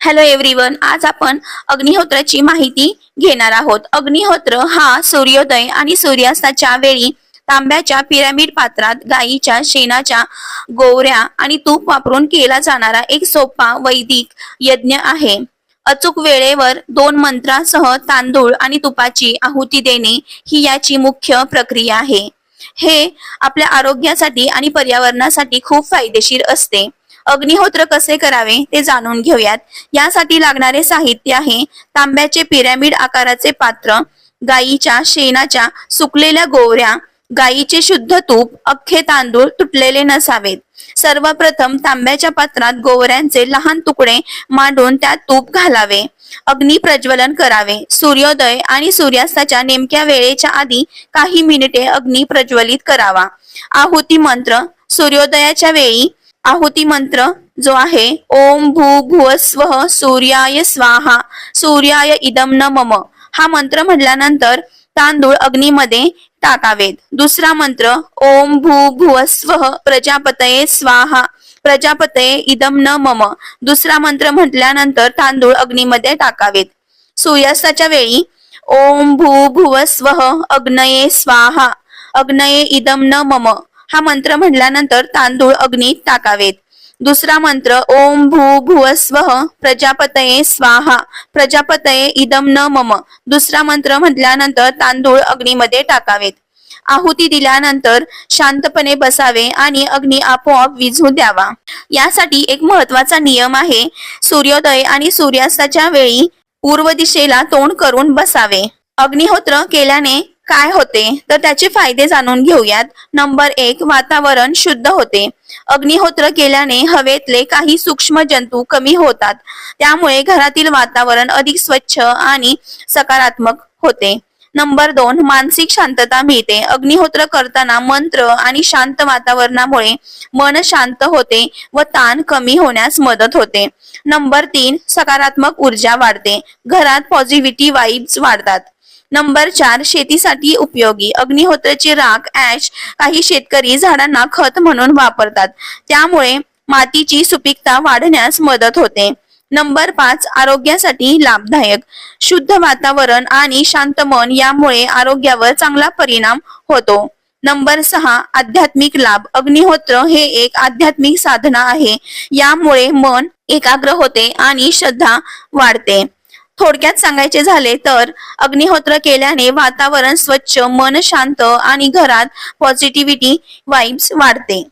Hello everyone, आज आपण अग्निहोत्राची माहिती घेणार आहोत। अग्निहोत्र हा सूर्योदय आणि सूर्यास्ताच्या वेळी तांब्याच्या पिरामिड पात्रात गायीच्या शेणाच्या गोवऱ्या आणि तूप वापरून केला जाणारा एक सोपा वैदिक यज्ञ आहे। अचूक वेळेवर 2 मंत्रांसह तांदूळ आणि तुपाची आहुती देणे ही याची मुख्य प्रक्रिया आहे। हे आपल्या आरोग्यासाठी आणि पर्यावरणासाठी खूप फायदेशीर असते। अग्निहोत्र कसे करावे ते जाणून घेऊयात। यासाठी लागणारे साहित्य आहे तांब्याचे पिरॅमिड आकाराचे पात्र, गायीच्या शेणाच्या सुकलेल्या गोवऱ्या, गायीचे शुद्ध तूप, अख्खे तांदूळ तुटलेले नसावेत। सर्वप्रथम तांब्याच्या पात्रात गोवऱ्यांचे लहान तुकडे मांडून त्यात तूप घालावे। अग्नी प्रज्वलन करावे। सूर्योदय आणि सूर्यास्ताच्या नेमक्या वेळेच्या आधी काही मिनिटे अग्नी प्रज्वलित करावा। आहुती मंत्र। सूर्योदयाच्या वेळी आहुती मंत्र जो आहे ओम भूर्भुवस्वः सूर्याय स्वाहा सूर्याय इदं न मम हा मंत्र म्हटल्यानंतर तांदूळ अग्नीमध्ये टाकावेत। दुसरा मंत्र ओम भूर्भुवस्वः प्रजापतये स्वाहा प्रजापतये इदं न मम दुसरा मंत्र म्हटल्यानंतर तांदूळ अग्नीमध्ये टाकावेत। सूर्यास्ताच्या वेळी ओम भूर्भुवस्वः अग्नये स्वाहा अग्नये इदं न मम हा मंत्र म्हटल्यानंतर तांदूळ अग्नीत टाकावेत। दुसरा मंत्र ओम भूर्भुवस्वः प्रजापतये स्वाहा प्रजापतये इदं न मम दुसरा मंत्र म्हटल्यानंतर तांदूळ अग्नीमध्ये टाकावेत। आहुती दिल्यानंतर शांतपणे बसावे आणि अग्नी आपोआप विझू द्यावा। यासाठी एक महत्त्वाचा नियम आहे, सूर्योदय आणि सूर्यास्ताच्या वेळी पूर्व दिशेला तोंड करून बसावे। अग्निहोत्र केल्याने काय होते तर त्याचे फायदे जाणून घेऊयात। नंबर 1, वातावरण शुद्ध होते। अग्निहोत्र केल्याने हवेतले काही सूक्ष्म जंतू कमी होतात, त्यामुळे घरातील वातावरण अधिक स्वच्छ आणि सकारात्मक होते। नंबर 2, मानसिक शांतता मिळते। अग्निहोत्र करताना मंत्र आणि शांत वातावरणामुळे मन शांत होते व ताण कमी होण्यास मदत होते। नंबर 3, सकारात्मक ऊर्जा वाढते। घरात पॉझिटिव्हिटी वाइब्स वाढतात। नंबर 4, शेतीसाठी उपयोगी। अग्निहोत्राची राख ॲश काही शेतकरी झाडांना खत म्हणून वापरतात, त्यामुळे मातीची सुपीकता वाढण्यास मदत होते। नंबर 5, आरोग्यासाठी लाभदायक। शुद्ध वातावरण आणि शांत मन यामुळे आरोग्यावर चांगला परिणाम होतो। नंबर 6, आध्यात्मिक लाभ। अग्निहोत्र हे एक आध्यात्मिक साधना आहे, यामुळे मन एकाग्र होते आणि श्रद्धा वाढते। थोडक्यात सांगायचे झाले तर अग्निहोत्र केल्याने वातावरण स्वच्छ, मन शांत आणि घरात पॉझिटिव्हिटी वाइब्स वाढते।